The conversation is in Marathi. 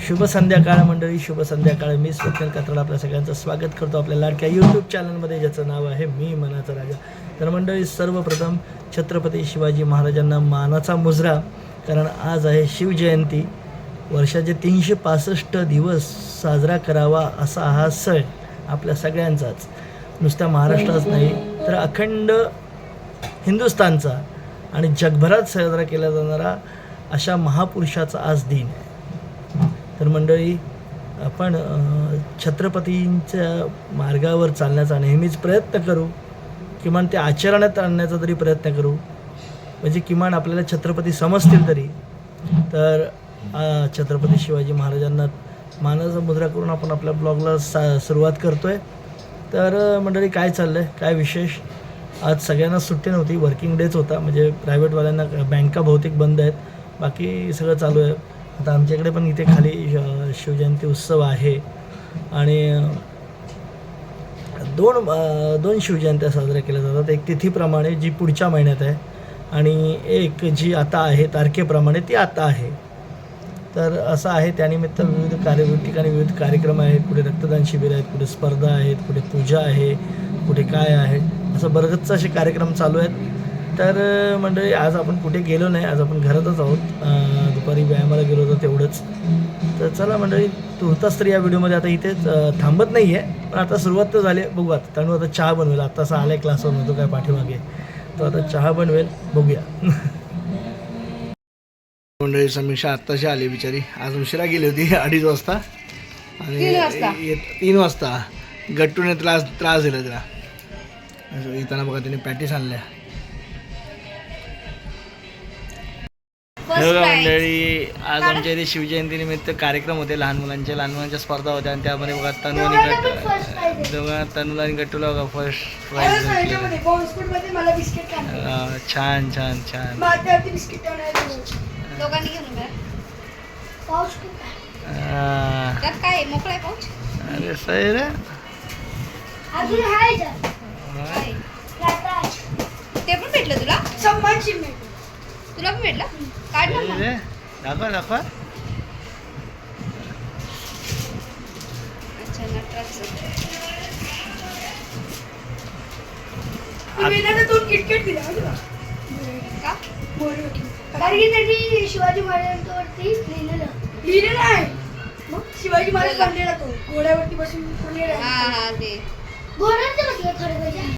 शुभ संध्याकाळ मंडळी, शुभ संध्याकाळ. मी स्वप्नील कात्रड आपल्या सगळ्यांचं स्वागत करतो आपल्या लाडक्या यूट्यूब चॅनलमध्ये, ज्याचं नाव आहे मी मनाचा राजा. तर मंडळी, सर्वप्रथम छत्रपती शिवाजी महाराजांना मानाचा मुजरा, कारण आज आहे शिवजयंती. वर्षाचे 365 दिवस साजरा करावा असा हा सण आपल्या सगळ्यांचाच, नुसत्या महाराष्ट्राच नाही तर अखंड हिंदुस्थानचा आणि जगभरात साजरा केला जाणारा अशा महापुरुषाचा आज दिन. तर मंडळी, आपण छत्रपतींच्या मार्गावर चालण्याचा नेहमीच प्रयत्न करू, किमान ते आचरणात आणण्याचा तरी प्रयत्न करू, म्हणजे किमान आपल्याला छत्रपती समजतील तरी. तर छत्रपती शिवाजी महाराजांना मानाचा मुजरा करून आपण आपल्या ब्लॉगला सुरुवात करतो आहे. तर मंडळी, काय चाललं आहे, काय विशेष? आज सगळ्यांना सुट्टी नव्हती, वर्किंग डेच होता, म्हणजे प्रायव्हेटवाल्यांना बँका बहुतेक बंद आहेत, बाकी सगळं चालू आहे. आता आमच्याकडे पण इथे खाली शिवजयंती उत्सव आहे आणि दोन शिवजयंत्या साजऱ्या केल्या जातात. एक तिथीप्रमाणे जी पुढच्या महिन्यात आहे आणि एक जी आता आहे तारखेप्रमाणे ती आता आहे. तर असं आहे, त्यानिमित्त विविध ठिकाणी विविध कार्यक्रम आहेत. कुठे रक्तदान शिबिर आहेत, कुठे स्पर्धा आहेत, कुठे पूजा आहे, कुठे काय आहे, असं बरंचसं असे कार्यक्रम चालू आहेत. तर मंडळी, आज आपण कुठे गेलो नाही, आज आपण घरातच आहोत. दुपारी व्यायामाला गेलो होतो तेवढंच. तर चला मंडळी, तुर्तास तर या व्हिडिओमध्ये आता इथेच थांबत नाही आहे, पण आता सुरुवात तर झाली. बघू आता तणू आता चहा बनवेल. आता असा आला आहे क्लासवर, म्हणतो काय पाठीमागे, तो आता चहा बनवेल, बघूया. मंडळी, समीक्षा आत्ताशी आली बिचारी, आज उशिरा गेली होती 2:30 वाजता आणि 3 वाजता गट्टूने त्रास दिला तिला. येताना बघा तिने पॅटीस आणल्या. मंडळी, आज आमच्या इथे शिवजयंतीनिमित्त कार्यक्रम होते, लहान मुलांच्या स्पर्धा होत्या आणि त्यामध्ये बघा तनू आणि गट्टूला बघा फर्स्ट प्राईज. छान छान छान. अरे सही रे. ते पण भेटलं तुला? तुला पण भेटलं? काढ ना. दाखवा. अच्छा, नटराजचं. किटकेट दिला का? कारण की त्यांनी शिवाजी महाराजांवरती लिहिलेलं आहे. मग शिवाजी महाराज बनलेला तो घोड्यावरती बसून हा ते घोड्याचं खरं